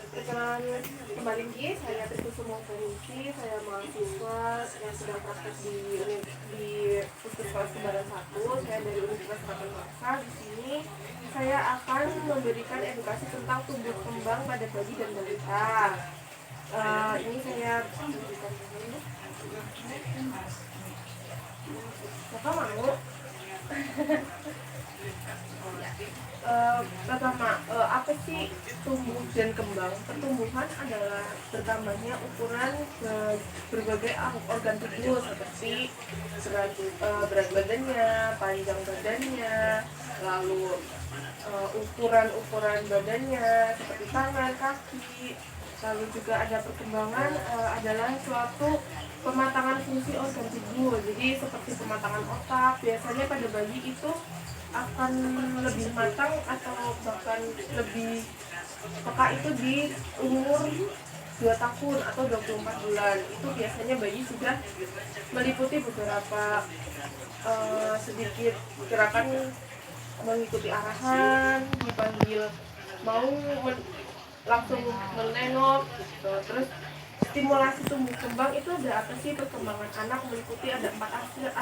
Perkenalan kembali lagi, saya Titi Sumoferisi, saya mahasiswa yang sedang praktek di Puskesmas Kembaran 1. Saya dari Universitas Harapan Bangsa. Di sini saya akan memberikan edukasi tentang tumbuh kembang pada bayi dan balita. Ini saya berikan dulu. Siapa mau? Pertama, apa sih tumbuh dan kembang? Pertumbuhan adalah bertambahnya ukuran berbagai organ tubuh seperti berat badannya, panjang badannya, lalu ukuran badannya seperti tangan, kaki. Lalu juga ada perkembangan adalah suatu pematangan fungsi organ tubuh. Jadi seperti pematangan otak, biasanya pada bayi itu akan lebih matang atau bahkan lebih peka itu di umur 2 tahun atau 24 bulan. Itu biasanya bayi sudah meliputi beberapa sedikit gerakan mengikuti arahan, dipanggil mau langsung menengok gitu. Terus stimulasi tumbuh kembang itu ada apa sih? Perkembangan anak meliputi ada 4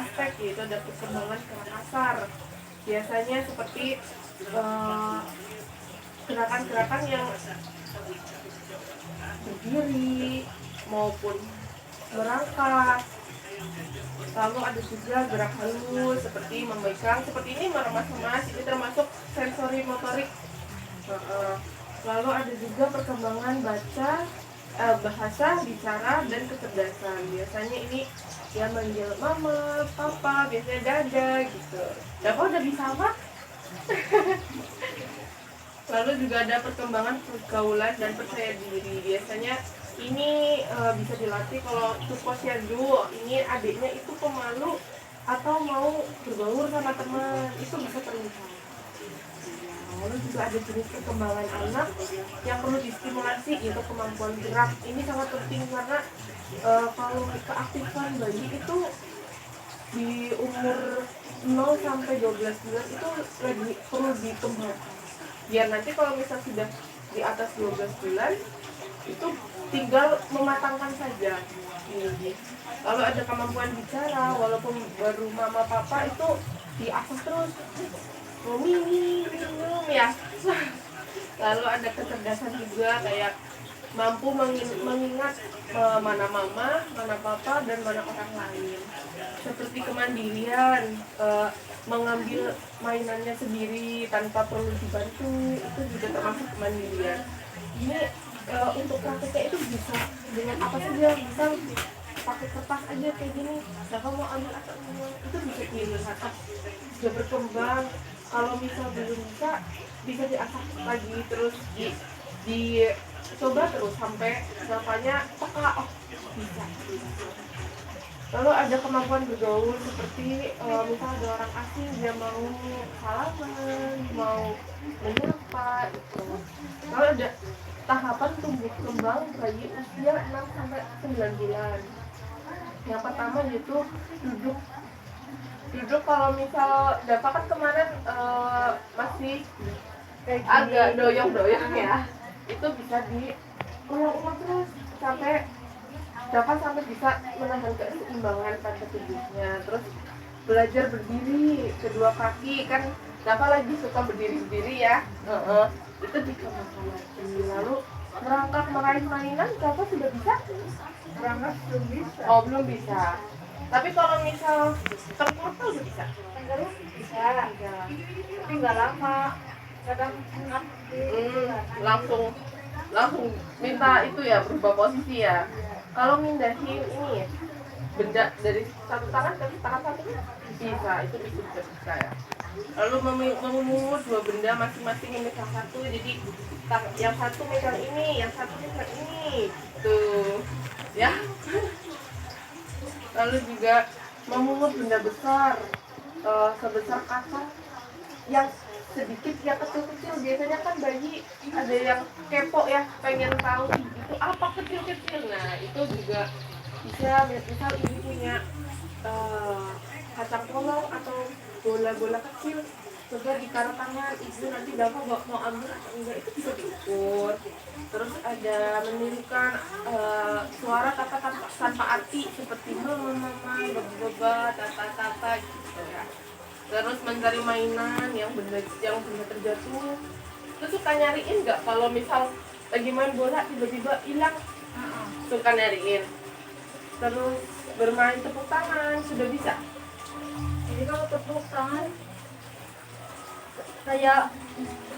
aspek, yaitu ada perkembangan gerak kasar, biasanya seperti gerakan-gerakan yang berdiri maupun merangkak. Lalu ada juga gerak halus seperti memegang, seperti ini meremas-remas, ini termasuk sensori motorik. Lalu ada juga perkembangan bahasa, bicara, dan kecerdasan. Biasanya ini ya manggil mama, papa, biasanya dada gitu. Dapat udah bisa apa? Lalu juga ada perkembangan pergaulan dan percaya diri. Biasanya ini bisa dilatih. Kalau untuk posyandu, ini adiknya itu pemalu atau mau berbaur sama teman, itu bisa terlihat. Lalu juga ada jenis perkembangan anak yang perlu distimulasi, yaitu kemampuan gerak. Ini sangat penting karena kalau keaktifan bayi itu di umur 0 sampai 12 bulan itu lagi perlu dikembangkan. Biar nanti kalau misal sudah di atas 12 bulan itu tinggal mematangkan saja. Lalu ada kemampuan bicara, walaupun baru mama papa itu diasah terus. Minum ya. Lalu ada kecerdasan juga, kayak mampu mengingat mana mama, mana papa, dan mana orang lain. Seperti kemandirian, mengambil mainannya sendiri tanpa perlu dibantu, itu juga termasuk kemandirian. Ini untuk prakteknya itu bisa dengan apa saja, misal pakai kertas aja kayak gini. Nah, kamu mau ambil atau itu bisa dilihat sudah berkembang. Kalau misal belum bisa diasah lagi, terus dicoba terus sampai rasanya peka, oh bisa. Lalu ada kemampuan bergaul seperti misal ada orang asing, dia mau salaman, mau menyapa itu. Lalu ada tahapan tumbuh kembang bayi usia 6 sampai 9 bulan. Yang pertama yaitu duduk. Kalau misal Dava kan kemarin masih agak doyong-doyong ya, itu bisa diulang-ulang terus sampai Dava bisa menahan keseimbangan pada tubuhnya. Terus belajar berdiri, kedua kaki, kan Dava lagi suka berdiri ya. Itu dikembangkan lagi. Lalu merangkak meraih mainan, Dava sudah bisa? Merangkak belum bisa. Oh, belum bisa. Tapi kalau misal terkurta udah bisa? Bisa. Tapi nggak lama. Kadang langsung minta itu ya, berubah posisi ya. Kalau mindahin ini benda dari satu tangan ke tangan satunya bisa, itu bisa ya. Lalu memungut 2 benda masing-masing yang megang satu, jadi yang satu megang ini, yang satu megang ini, tuh ya. Lalu juga memungut benda besar sebesar kaca yang sedikit, yang kecil-kecil. Biasanya kan bayi ada yang kepo ya, pengen tahu itu apa kecil-kecil. Nah itu juga bisa, misal ibu punya kacang polong atau bola-bola kecil, coba ditaruh tangan ibu, nanti bapak mau ambil atau enggak, itu bisa diukur. Terus ada menirukan suara kata-kata tanpa arti seperti mama, baba, tata gitu ya. Terus mencari mainan yang benda terjatuh. Terus suka nyariin nggak kalau misal lagi main bola tiba-tiba hilang? Suka nyariin. Terus bermain tepuk tangan sudah bisa. Jadi kalau tepuk tangan kayak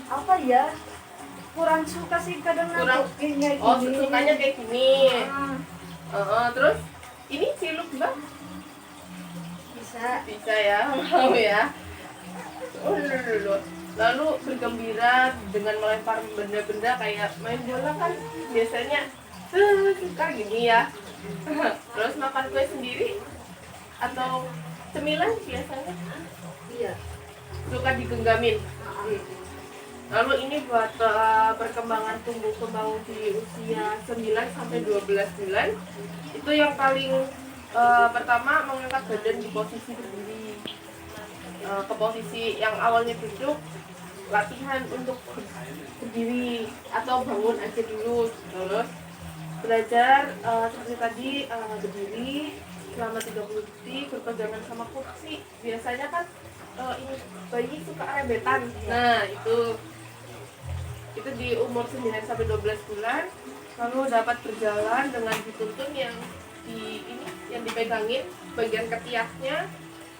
apa ya, kurang suka sih kadang nakukin kayak oh gini. sukanya kayak gini. Terus ini ciluk bang bisa ya, mau ya. Lalu bergembira dengan melempar benda-benda kayak main bola kan biasanya suka gini ya. Terus makan kue sendiri atau cemilan biasanya? Iya. Suka digenggamin. Lalu ini buat perkembangan tumbuh kembang di usia 9 sampai 12 bulan. Itu yang paling pertama mengangkat badan di posisi berdiri. Ke posisi yang awalnya duduk, latihan untuk berdiri atau bangun aja dulu. Terus belajar seperti tadi berdiri selama 30 detik berpegangan sama kursi. Biasanya kan ini bayi suka rebetan. Nah, itu di umur 9 sampai 12 bulan. Lalu dapat berjalan dengan dituntun yang dipegangin bagian ketiaknya,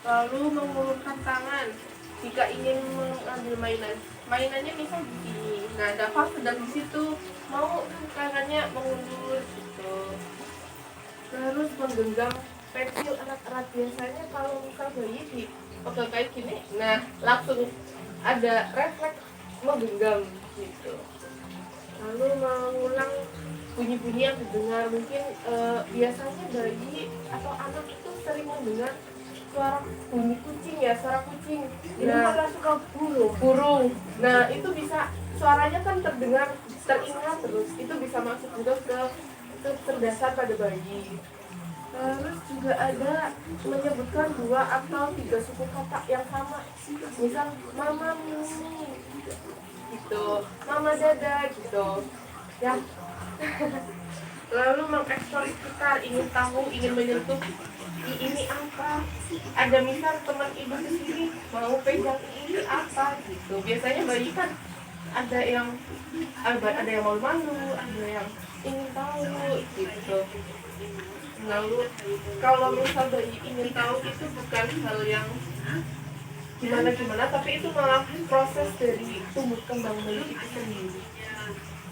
lalu mengulurkan tangan jika ingin mengambil mainannya misal begini. Nah, Dava sedang di situ, mau tangannya mengulur gitu. Terus menggenggam pensil erat-erat. Biasanya kalau misal bayi dipegang kayak gini, nah langsung ada refleks menggenggam gitu. Lalu mengulang bunyi-bunyi yang didengar. Mungkin biasanya bayi atau anak itu sering mendengar suara bunyi kucing ya, suara kucing. Nah, suka burung. Nah, itu bisa suaranya kan teringat terus. Itu bisa masuk juga ke kecerdasan pada bayi. Terus juga ada menyebutkan 2 atau 3 suku kata yang sama. Misal mama mimi gitu, mama dada gitu ya. Lalu mengeksplor sekitar, ingin tahu, ingin menyentuh ini apa. Ada misal teman ibu di sini mau pegang ini apa gitu. Biasanya bayi kan ada yang malu-malu, ada yang ingin tahu gitu. Lalu kalau misal bayi ingin tahu itu bukan hal yang gimana, tapi itu malah proses dari tumbuh kembang bayi itu sendiri.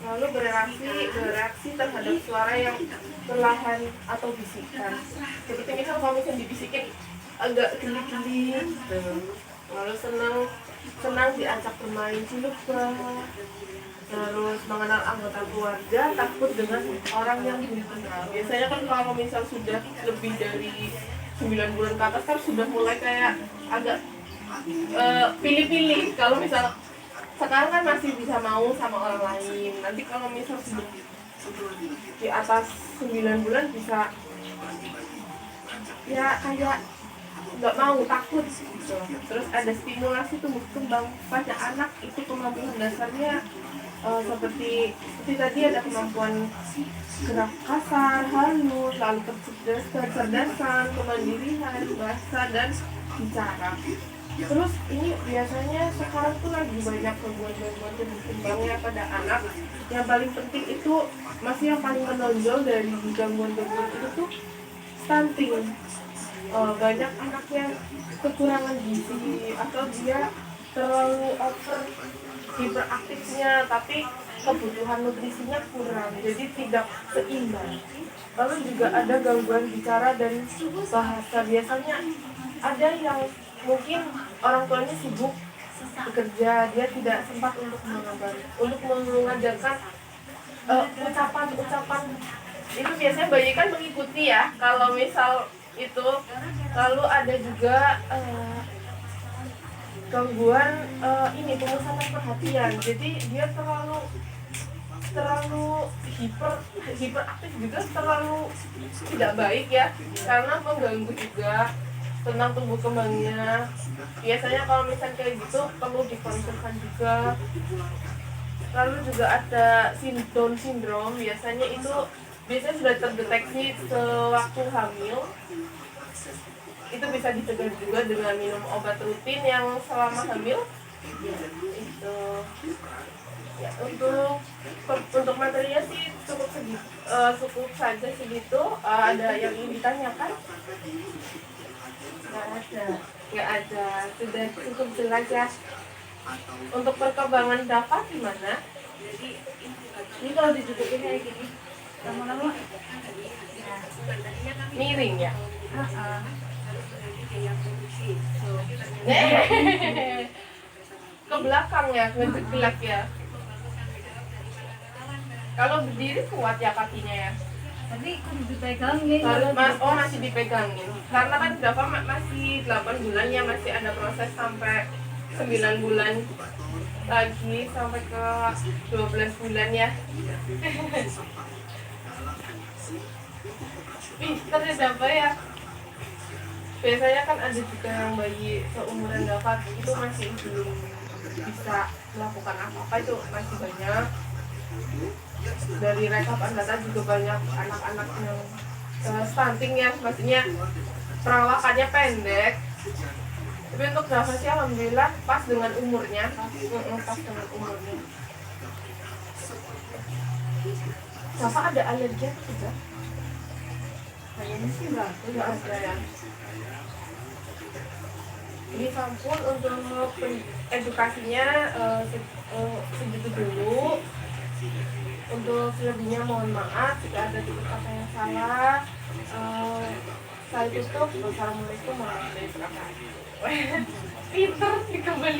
Lalu bereaksi terhadap suara yang perlahan atau bisikan. Seperti misal kalau misalnya dibisikin agak geli-geli gitu. Lalu senang diajak bermain ciluk. Terus mengenal anggota keluarga, takut dengan orang yang belum kenal. Biasanya kan kalau misal sudah lebih dari 9 bulan ke atas kan sudah mulai kayak agak pilih-pilih. Kalau misal sekarang kan masih bisa mau sama orang lain. Nanti kalau misal sudah di atas 9 bulan bisa ya kayak nggak mau, takut gitu. Terus ada stimulasi tumbuh kembang pada anak, itu kemampuan dasarnya seperti tadi ada kemampuan gerak kasar, halus, lalu kecerdasan, kemandirian, bahasa dan bicara. Terus ini biasanya sekarang tuh lagi banyak gangguan-gangguan tumbuh kembangnya pada anak. Yang paling penting itu yang paling menonjol dari gangguan-gangguan itu tuh stunting. Banyak anak yang kekurangan gizi atau dia terlalu over hiperaktifnya, tapi kebutuhan nutrisinya kurang, jadi tidak seimbang. Lalu juga ada gangguan bicara dan bahasa. Biasanya ada yang mungkin orang tuanya sibuk bekerja, dia tidak sempat untuk mengajarkan ucapan-ucapan. Itu biasanya bayi kan mengikuti ya kalau misal itu. Lalu ada juga gangguan pemusatan perhatian. Jadi dia terlalu hiperaktif juga, terlalu tidak baik ya, karena mengganggu juga. tentang tumbuh kembangnya. Biasanya kalau misalnya kayak gitu perlu dikonsulkan juga. Lalu juga ada Down syndrome, biasanya sudah terdeteksi sewaktu hamil. Itu bisa dicegah juga dengan minum obat rutin yang selama hamil. Itu ya, untuk materinya sih cukup saja segitu. Ada yang ingin ditanyakan? Nggak ada, sudah cukup jelas ya. Untuk perkembangan dapat gimana? Ini kalau ditutupin kayak gini lama-lama Miring ya? Ke belakang ya, ngejeglak ya. Kalau berdiri kuat ya kakinya ya. tapi kudu dipegangin. Masih dipegangin. Karena kan Dava masih 8 bulan ya, masih ada proses sampai 9 bulan lagi sampai ke 12 bulan ya. Pinter ya Dava ya. Biasanya kan ada juga yang bayi seumuran Dava itu masih belum bisa melakukan apa-apa, itu masih banyak. Dari rekapan data juga banyak anak-anak yang stunting ya, maksudnya perawakannya pendek. Tapi untuk Dava sih alhamdulillah pas dengan umurnya, pas dengan umurnya. Dava ada alergi apa juga? Kayaknya sih enggak. Tidak ada ya. Ini sampul untuk edukasinya segitu dulu. Untuk selebihnya mohon maaf jika ada kata yang salah. Saya tutup. Wassalamualaikum warahmatullahi wabarakatuh. Pinter dikembali.